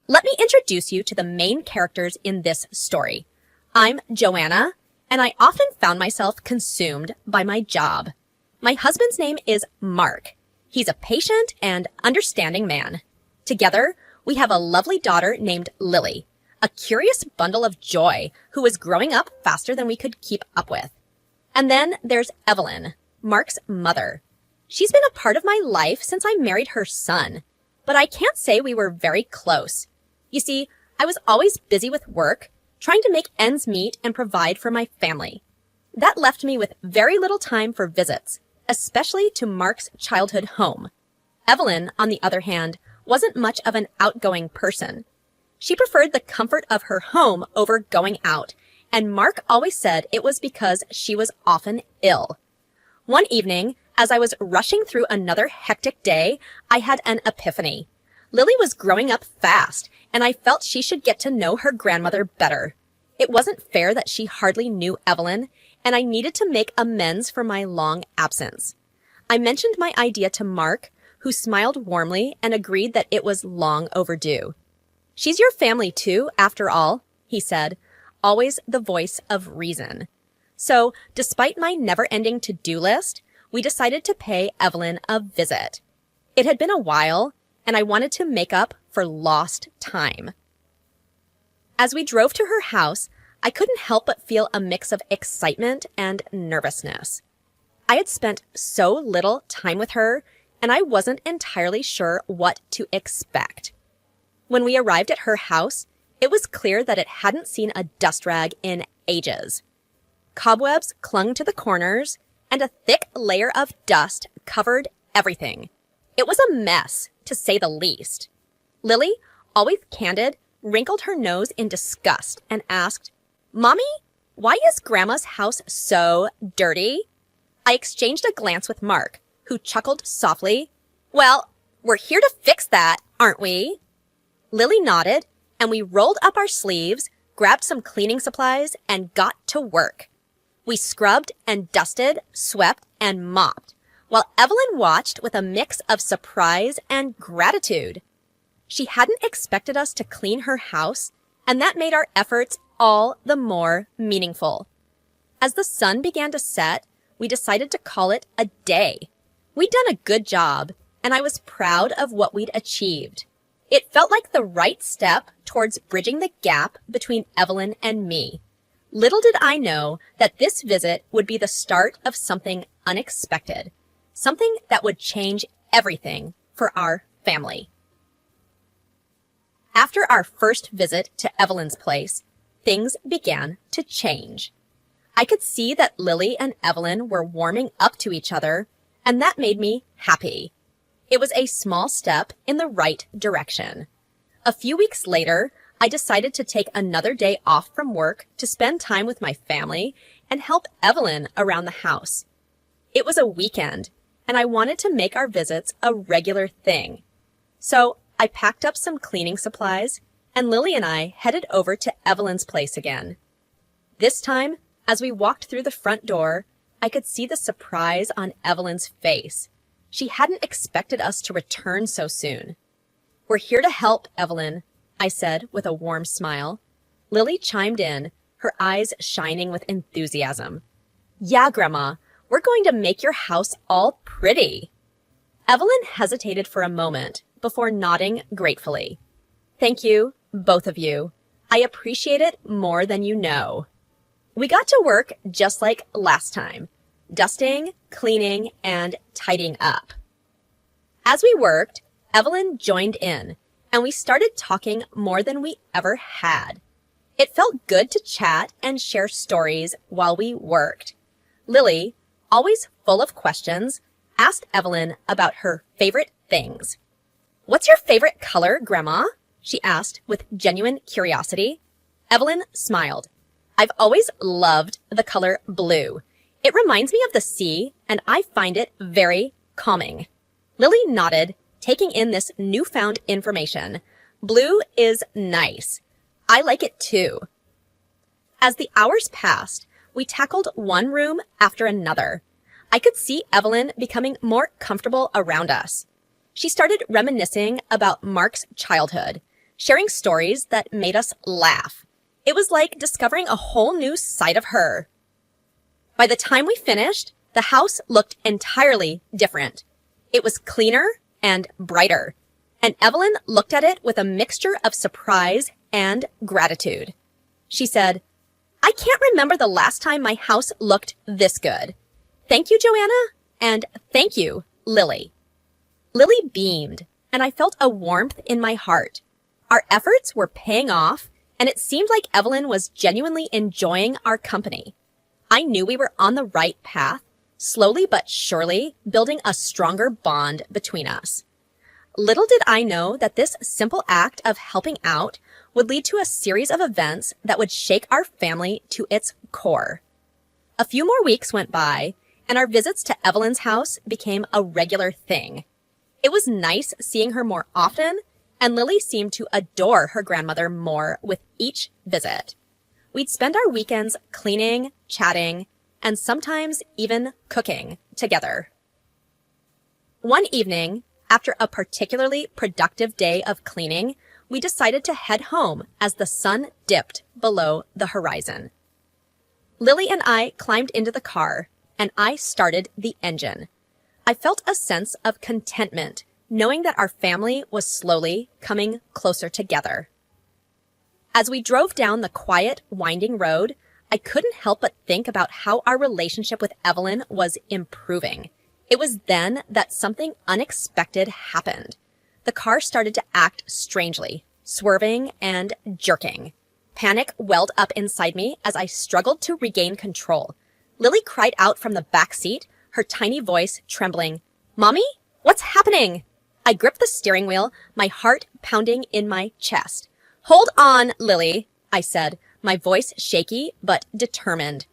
Let me introduce you to the main characters in this story. I'm Joanna, and I often found myself consumed by my job. My husband's name is Mark. He's a patient and understanding man. Together, we have a lovely daughter named Lily, a curious bundle of joy who is growing up faster than we could keep up with. And then there's Evelyn, Mark's mother. She's been a part of my life since I married her son, but I can't say we were very close. You see, I was always busy with work, trying to make ends meet and provide for my family. That left me with very little time for visits, especially to Mark's childhood home. Evelyn, on the other hand, wasn't much of an outgoing person. She preferred the comfort of her home over going out, and Mark always said it was because she was often ill. One evening, as I was rushing through another hectic day, I had an epiphany. Lily was growing up fast, and I felt she should get to know her grandmother better. It wasn't fair that she hardly knew Evelyn, and I needed to make amends for my long absence. I mentioned my idea to Mark, who smiled warmly and agreed that it was long overdue. "She's your family too, after all," he said, always the voice of reason. So, despite my never-ending to-do list, we decided to pay Evelyn a visit. It had been a while, and I wanted to make up for lost time. As we drove to her house, I couldn't help but feel a mix of excitement and nervousness. I had spent so little time with her, and I wasn't entirely sure what to expect. When we arrived at her house, it was clear that it hadn't seen a dust rag in ages. Cobwebs clung to the corners, and a thick layer of dust covered everything. It was a mess, to say the least. Lily, always candid, wrinkled her nose in disgust and asked, "Mommy, why is Grandma's house so dirty?" I exchanged a glance with Mark, who chuckled softly. "Well, we're here to fix that, aren't we?" Lily nodded, and we rolled up our sleeves, grabbed some cleaning supplies, and got to work. We scrubbed and dusted, swept, and mopped, while Evelyn watched with a mix of surprise and gratitude. She hadn't expected us to clean her house, and that made our efforts all the more meaningful. As the sun began to set, we decided to call it a day. We'd done a good job, and I was proud of what we'd achieved. It felt like the right step towards bridging the gap between Evelyn and me. Little did I know that this visit would be the start of something unexpected, something that would change everything for our family. After our first visit to Evelyn's place, things began to change. I could see that Lily and Evelyn were warming up to each other, and that made me happy. It was a small step in the right direction. A few weeks later, I decided to take another day off from work to spend time with my family and help Evelyn around the house. It was a weekend, and I wanted to make our visits a regular thing. So I packed up some cleaning supplies, and Lily and I headed over to Evelyn's place again. This time, as we walked through the front door, I could see the surprise on Evelyn's face. She hadn't expected us to return so soon. "We're here to help, Evelyn," I said with a warm smile. Lily chimed in, her eyes shining with enthusiasm. "Yeah, Grandma, we're going to make your house all pretty." Evelyn hesitated for a moment before nodding gratefully. "Thank you, both of you. I appreciate it more than you know." We got to work just like last time, dusting, cleaning, and tidying up. As we worked, Evelyn joined in, and we started talking more than we ever had. It felt good to chat and share stories while we worked. Lily, always full of questions, asked Evelyn about her favorite things. "What's your favorite color, Grandma?" she asked with genuine curiosity. Evelyn smiled. "I've always loved the color blue. It reminds me of the sea, and I find it very calming." Lily nodded, taking in this newfound information. "Blue is nice. I like it too." As the hours passed, we tackled one room after another. I could see Evelyn becoming more comfortable around us. She started reminiscing about Mark's childhood, sharing stories that made us laugh. It was like discovering a whole new side of her. By the time we finished, the house looked entirely different. It was cleaner and brighter, and Evelyn looked at it with a mixture of surprise and gratitude. She said, "I can't remember the last time my house looked this good. Thank you, Joanna, and thank you, Lily." Lily beamed, and I felt a warmth in my heart. Our efforts were paying off, and it seemed like Evelyn was genuinely enjoying our company. I knew we were on the right path, slowly but surely building a stronger bond between us. Little did I know that this simple act of helping out would lead to a series of events that would shake our family to its core. A few more weeks went by, and our visits to Evelyn's house became a regular thing. It was nice seeing her more often, and Lily seemed to adore her grandmother more with each visit. We'd spend our weekends cleaning, chatting, and sometimes even cooking together. One evening, after a particularly productive day of cleaning, we decided to head home as the sun dipped below the horizon. Lily and I climbed into the car, and I started the engine. I felt a sense of contentment, knowing that our family was slowly coming closer together. As we drove down the quiet, winding road, I couldn't help but think about how our relationship with Evelyn was improving. It was then that something unexpected happened. The car started to act strangely, swerving and jerking. Panic welled up inside me as I struggled to regain control. Lily cried out from the back seat, her tiny voice trembling, "Mommy, what's happening?" I gripped the steering wheel, my heart pounding in my chest. "Hold on, Lily," I said, my voice shaky but determined.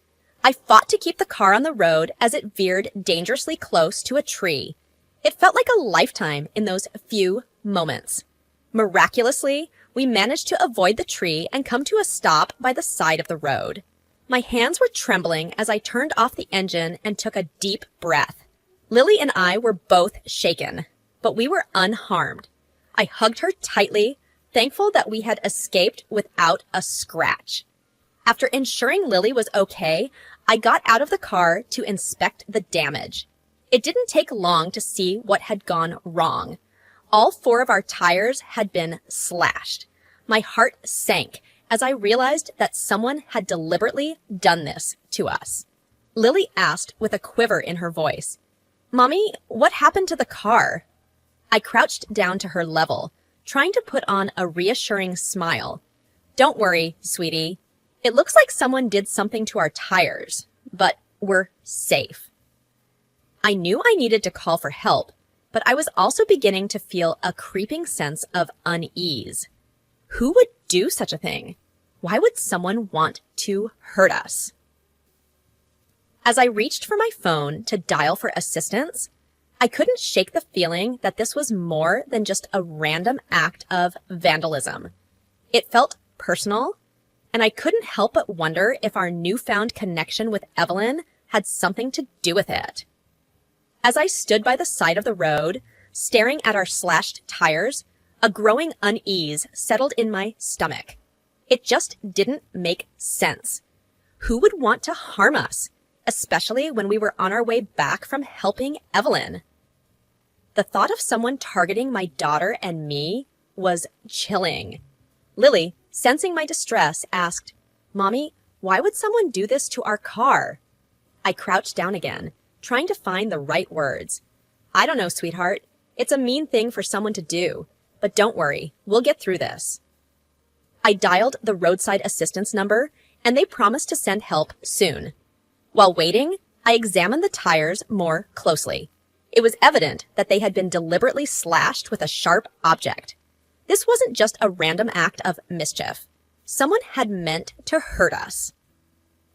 I fought to keep the car on the road as it veered dangerously close to a tree. It felt like a lifetime in those few moments. Miraculously, we managed to avoid the tree and come to a stop by the side of the road. My hands were trembling as I turned off the engine and took a deep breath. Lily and I were both shaken, but we were unharmed. I hugged her tightly, thankful that we had escaped without a scratch. After ensuring Lily was okay, I got out of the car to inspect the damage. It didn't take long to see what had gone wrong. All 4 of our tires had been slashed. My heart sank as I realized that someone had deliberately done this to us. Lily asked with a quiver in her voice, "Mommy, what happened to the car?" I crouched down to her level, trying to put on a reassuring smile. "Don't worry, sweetie. It looks like someone did something to our tires, but we're safe." I knew I needed to call for help, but I was also beginning to feel a creeping sense of unease. Who would do such a thing? Why would someone want to hurt us? As I reached for my phone to dial for assistance, I couldn't shake the feeling that this was more than just a random act of vandalism. It felt personal, and I couldn't help but wonder if our newfound connection with Evelyn had something to do with it. As I stood by the side of the road, staring at our slashed tires, a growing unease settled in my stomach. It just didn't make sense. Who would want to harm us, especially when we were on our way back from helping Evelyn? The thought of someone targeting my daughter and me was chilling. Lily, sensing my distress, asked, "Mommy, why would someone do this to our car?" I crouched down again, trying to find the right words. "I don't know, sweetheart. It's a mean thing for someone to do. But don't worry, we'll get through this." I dialed the roadside assistance number, and they promised to send help soon. While waiting, I examined the tires more closely. It was evident that they had been deliberately slashed with a sharp object. This wasn't just a random act of mischief. Someone had meant to hurt us.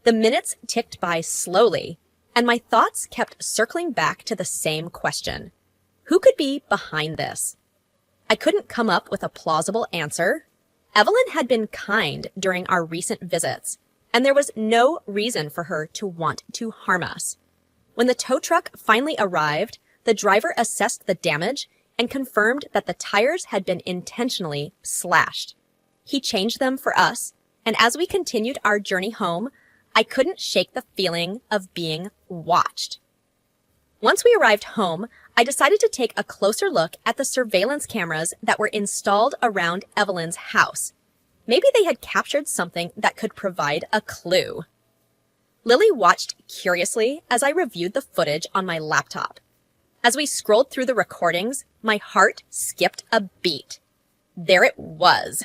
The minutes ticked by slowly, and my thoughts kept circling back to the same question. Who could be behind this? I couldn't come up with a plausible answer. Evelyn had been kind during our recent visits, and there was no reason for her to want to harm us. When the tow truck finally arrived, the driver assessed the damage and confirmed that the tires had been intentionally slashed. He changed them for us, and as we continued our journey home, I couldn't shake the feeling of being watched. Once we arrived home, I decided to take a closer look at the surveillance cameras that were installed around Evelyn's house. Maybe they had captured something that could provide a clue. Lily watched curiously as I reviewed the footage on my laptop. As we scrolled through the recordings, my heart skipped a beat. There it was.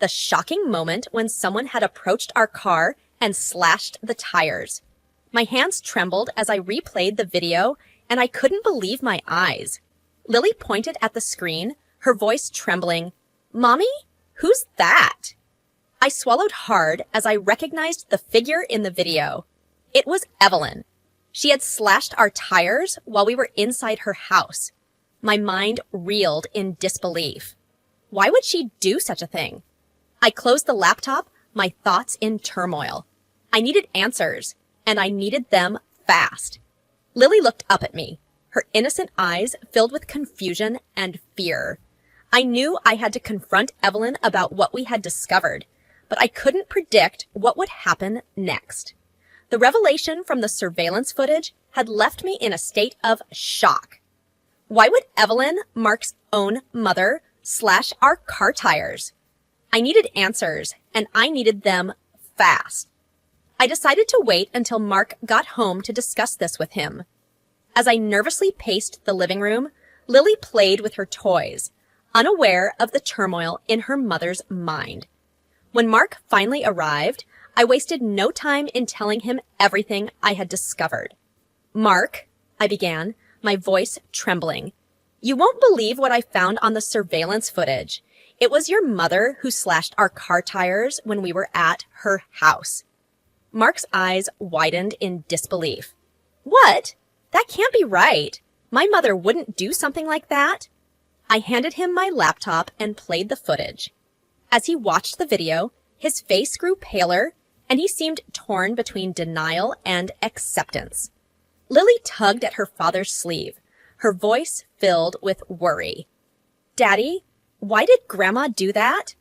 The shocking moment when someone had approached our car and slashed the tires. My hands trembled as I replayed the video, and I couldn't believe my eyes. Lily pointed at the screen, her voice trembling. "Mommy? Who's that?" I swallowed hard as I recognized the figure in the video. It was Evelyn. She had slashed our tires while we were inside her house. My mind reeled in disbelief. Why would she do such a thing? I closed the laptop, my thoughts in turmoil. I needed answers, and I needed them fast. Lily looked up at me, her innocent eyes filled with confusion and fear. I knew I had to confront Evelyn about what we had discovered, but I couldn't predict what would happen next. The revelation from the surveillance footage had left me in a state of shock. Why would Evelyn, Mark's own mother, slash our car tires? I needed answers, and I needed them fast. I decided to wait until Mark got home to discuss this with him. As I nervously paced the living room, Lily played with her toys, unaware of the turmoil in her mother's mind. When Mark finally arrived, I wasted no time in telling him everything I had discovered. "Mark," I began, my voice trembling, "you won't believe what I found on the surveillance footage. It was your mother who slashed our car tires when we were at her house." Mark's eyes widened in disbelief. "What? That can't be right. My mother wouldn't do something like that." I handed him my laptop and played the footage. As he watched the video, his face grew paler, and he seemed torn between denial and acceptance. Lily tugged at her father's sleeve, her voice filled with worry. "Daddy, why did Grandma do that?"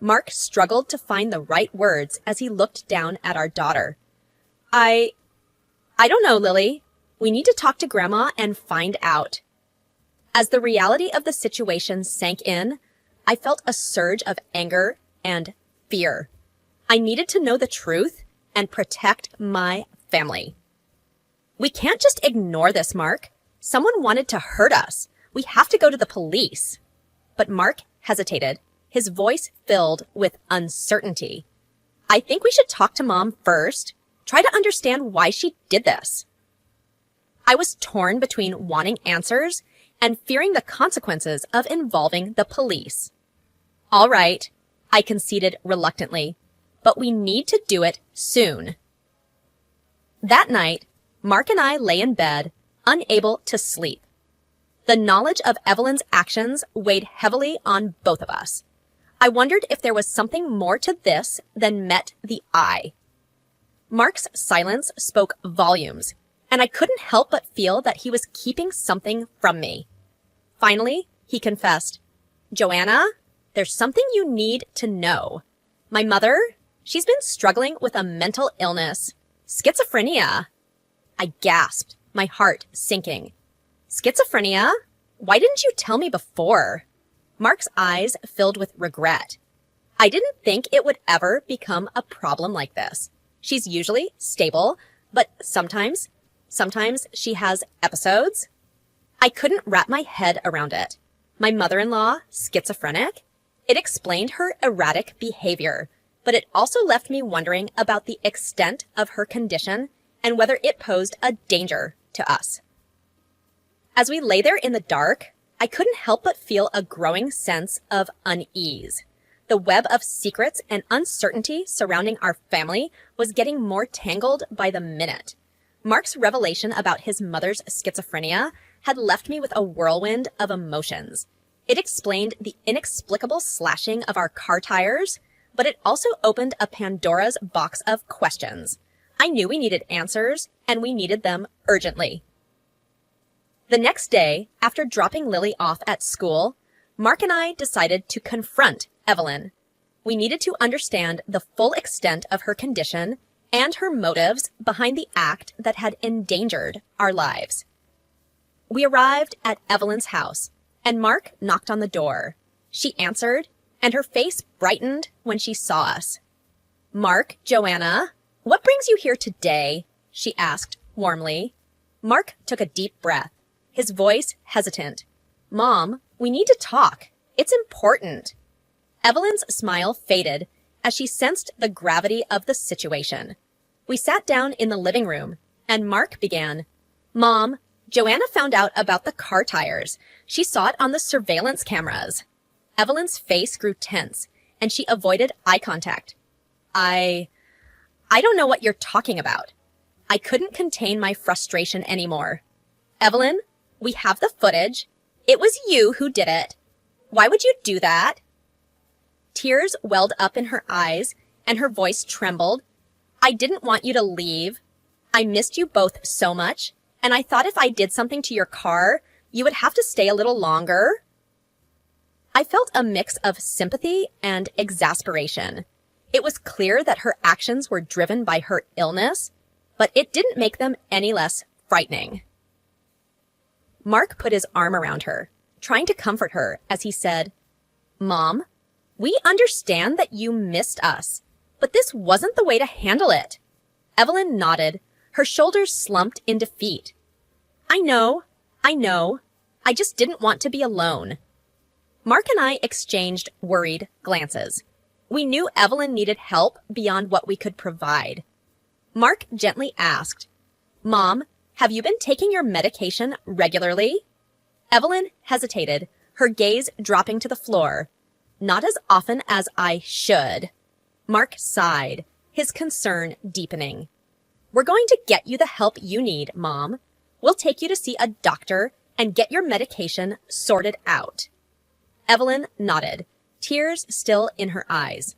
Mark struggled to find the right words as he looked down at our daughter. I don't know, Lily. We need to talk to Grandma and find out." As the reality of the situation sank in, I felt a surge of anger and fear. I needed to know the truth and protect my family. "We can't just ignore this, Mark. Someone wanted to hurt us. We have to go to the police." But Mark hesitated, his voice filled with uncertainty. "I think we should talk to Mom first. Try to understand why she did this." I was torn between wanting answers and fearing the consequences of involving the police. "All right," I conceded reluctantly, "but we need to do it soon." That night, Mark and I lay in bed, unable to sleep. The knowledge of Evelyn's actions weighed heavily on both of us. I wondered if there was something more to this than met the eye. Mark's silence spoke volumes, and I couldn't help but feel that he was keeping something from me. Finally, he confessed, "Joanna, there's something you need to know. My mother, she's been struggling with a mental illness, schizophrenia." I gasped, my heart sinking. "Schizophrenia? Why didn't you tell me before?" Mark's eyes filled with regret. "I didn't think it would ever become a problem like this. She's usually stable, but sometimes she has episodes." I couldn't wrap my head around it. My mother-in-law, schizophrenic? It explained her erratic behavior, but it also left me wondering about the extent of her condition and whether it posed a danger to us. As we lay there in the dark, I couldn't help but feel a growing sense of unease. The web of secrets and uncertainty surrounding our family was getting more tangled by the minute. Mark's revelation about his mother's schizophrenia had left me with a whirlwind of emotions. It explained the inexplicable slashing of our car tires, but it also opened a Pandora's box of questions. I knew we needed answers, and we needed them urgently. The next day, after dropping Lily off at school, Mark and I decided to confront Evelyn. We needed to understand the full extent of her condition and her motives behind the act that had endangered our lives. We arrived at Evelyn's house, and Mark knocked on the door. She answered, and her face brightened when she saw us. "Mark, Joanna, what brings you here today?" she asked warmly. Mark took a deep breath, his voice hesitant. "Mom, we need to talk. It's important." Evelyn's smile faded as she sensed the gravity of the situation. We sat down in the living room, and Mark began, "Mom, Joanna found out about the car tires. She saw it on the surveillance cameras." Evelyn's face grew tense, and she avoided eye contact. I don't know what you're talking about." I couldn't contain my frustration anymore. "Evelyn, we have the footage. It was you who did it. Why would you do that?" Tears welled up in her eyes, and her voice trembled. "I didn't want you to leave. I missed you both so much, and I thought if I did something to your car, you would have to stay a little longer." I felt a mix of sympathy and exasperation. It was clear that her actions were driven by her illness, but it didn't make them any less frightening. Mark put his arm around her, trying to comfort her as he said, "Mom, we understand that you missed us, but this wasn't the way to handle it." Evelyn nodded, her shoulders slumped in defeat. I know. I just didn't want to be alone." Mark and I exchanged worried glances. We knew Evelyn needed help beyond what we could provide. Mark gently asked, "Mom, have you been taking your medication regularly?" Evelyn hesitated, her gaze dropping to the floor. "Not as often as I should." Mark sighed, his concern deepening. "We're going to get you the help you need, Mom. We'll take you to see a doctor and get your medication sorted out." Evelyn nodded, tears still in her eyes.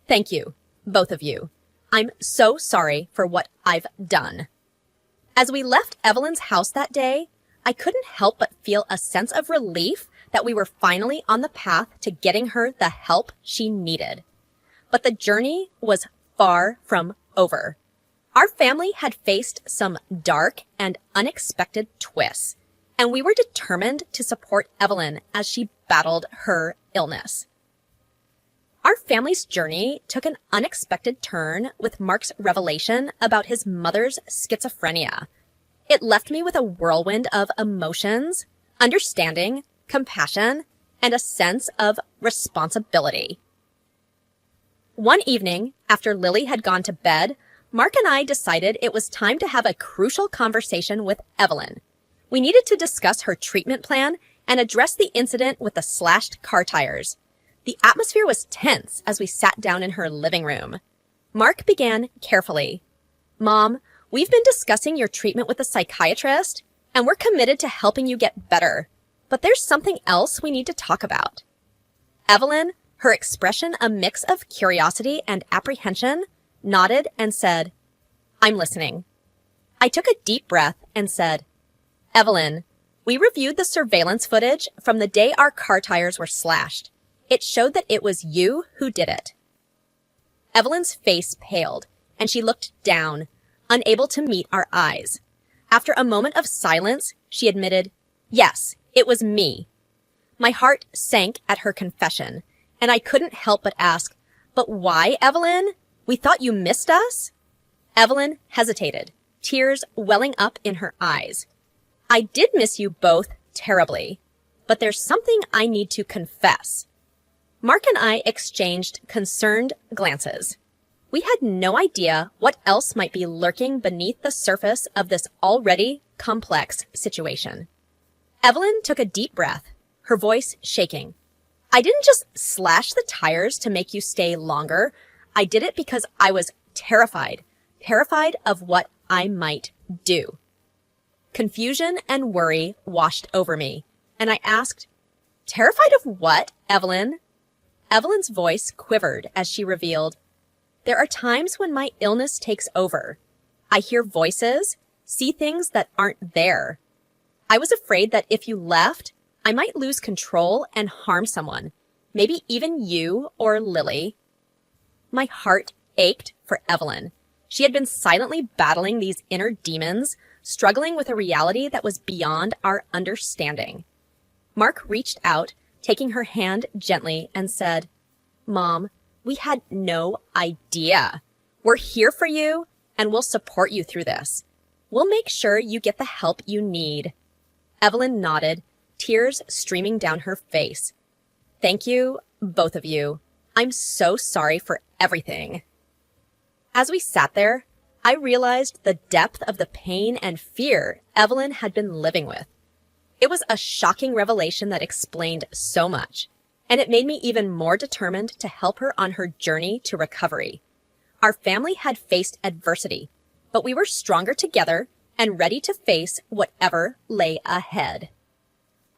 "Thank you, both of you. I'm so sorry for what I've done." As we left Evelyn's house that day, I couldn't help but feel a sense of relief that we were finally on the path to getting her the help she needed. But the journey was far from over. Our family had faced some dark and unexpected twists, and we were determined to support Evelyn as she battled her illness. Our family's journey took an unexpected turn with Mark's revelation about his mother's schizophrenia. It left me with a whirlwind of emotions, understanding, compassion, and a sense of responsibility. One evening, after Lily had gone to bed, Mark and I decided it was time to have a crucial conversation with Evelyn. We needed to discuss her treatment plan and address the incident with the slashed car tires. The atmosphere was tense as we sat down in her living room. Mark began carefully. "Mom, we've been discussing your treatment with a psychiatrist, and we're committed to helping you get better. But there's something else we need to talk about." Evelyn, her expression a mix of curiosity and apprehension, nodded and said, "I'm listening." I took a deep breath and said, "Evelyn, we reviewed the surveillance footage from the day our car tires were slashed. It showed that it was you who did it." Evelyn's face paled, and she looked down, unable to meet our eyes. After a moment of silence, she admitted, "Yes, it was me." My heart sank at her confession, and I couldn't help but ask, "But why, Evelyn? We thought you missed us?" Evelyn hesitated, tears welling up in her eyes. "I did miss you both terribly, but there's something I need to confess." Mark and I exchanged concerned glances. We had no idea what else might be lurking beneath the surface of this already complex situation. Evelyn took a deep breath, her voice shaking. "I didn't just slash the tires to make you stay longer. I did it because I was terrified of what I might do." Confusion and worry washed over me, and I asked, "Terrified of what, Evelyn?" Evelyn's voice quivered as she revealed, "There are times when my illness takes over. I hear voices, see things that aren't there. I was afraid that if you left, I might lose control and harm someone, maybe even you or Lily. My heart ached for Evelyn. She had been silently battling these inner demons, struggling with a reality that was beyond our understanding. Mark reached out, taking her hand gently, and said, "Mom, we had no idea. We're here for you, and we'll support you through this. We'll make sure you get the help you need." Evelyn nodded, tears streaming down her face. "Thank you, both of you. I'm so sorry for everything." As we sat there, I realized the depth of the pain and fear Evelyn had been living with. It was a shocking revelation that explained so much, and it made me even more determined to help her on her journey to recovery. Our family had faced adversity, but we were stronger together and ready to face whatever lay ahead.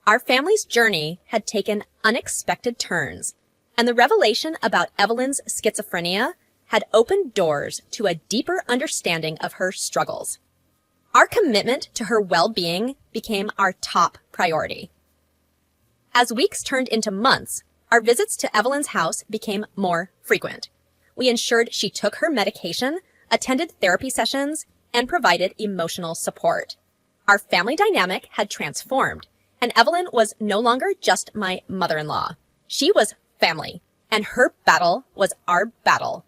Our family's journey had taken unexpected turns, and the revelation about Evelyn's schizophrenia had opened doors to a deeper understanding of her struggles. Our commitment to her well-being became our top priority. As weeks turned into months, our visits to Evelyn's house became more frequent. We ensured she took her medication, attended therapy sessions, and provided emotional support. Our family dynamic had transformed, and Evelyn was no longer just my mother-in-law. She was family, and her battle was our battle.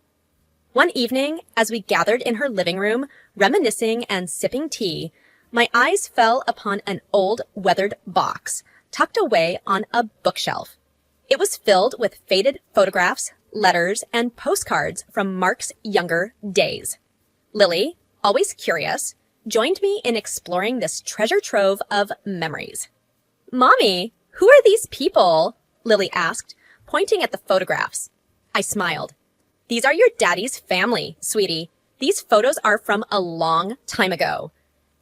One evening, as we gathered in her living room, reminiscing and sipping tea, my eyes fell upon an old, weathered box tucked away on a bookshelf. It was filled with faded photographs, letters, and postcards from Mark's younger days. Lily, always curious, joined me in exploring this treasure trove of memories. "Mommy, who are these people?" Lily asked, pointing at the photographs. I smiled. "These are your daddy's family, sweetie. These photos are from a long time ago."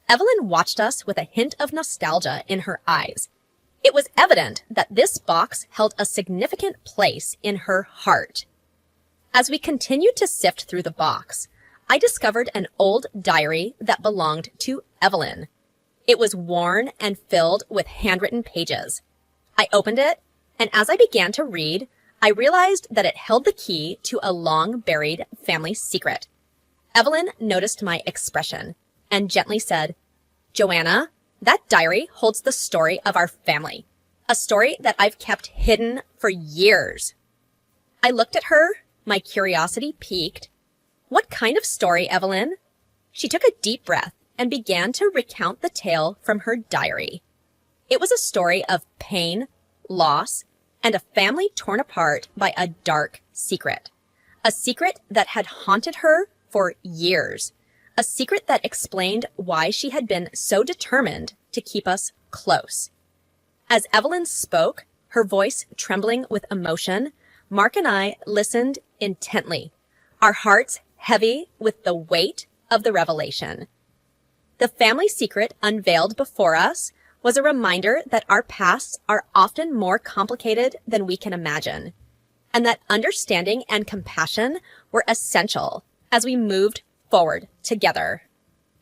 Evelyn watched us with a hint of nostalgia in her eyes. It was evident that this box held a significant place in her heart. As we continued to sift through the box, I discovered an old diary that belonged to Evelyn. It was worn and filled with handwritten pages. I opened it, and as I began to read, I realized that it held the key to a long-buried family secret. Evelyn noticed my expression and gently said, "Joanna, that diary holds the story of our family, a story that I've kept hidden for years." I looked at her, my curiosity piqued. "What kind of story, Evelyn?" She took a deep breath and began to recount the tale from her diary. It was a story of pain, loss, and a family torn apart by a dark secret. A secret that had haunted her for years. A secret that explained why she had been so determined to keep us close. As Evelyn spoke, her voice trembling with emotion, Mark and I listened intently, our hearts heavy with the weight of the revelation. The family secret unveiled before us was a reminder that our pasts are often more complicated than we can imagine, and that understanding and compassion were essential as we moved forward together.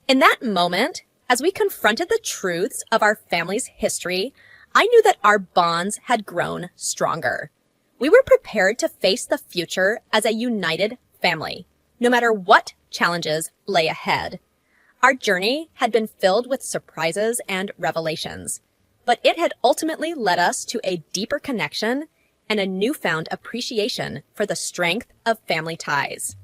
In that moment, as we confronted the truths of our family's history, I knew that our bonds had grown stronger. We were prepared to face the future as a united family, no matter what challenges lay ahead. Our journey had been filled with surprises and revelations, but it had ultimately led us to a deeper connection and a newfound appreciation for the strength of family ties.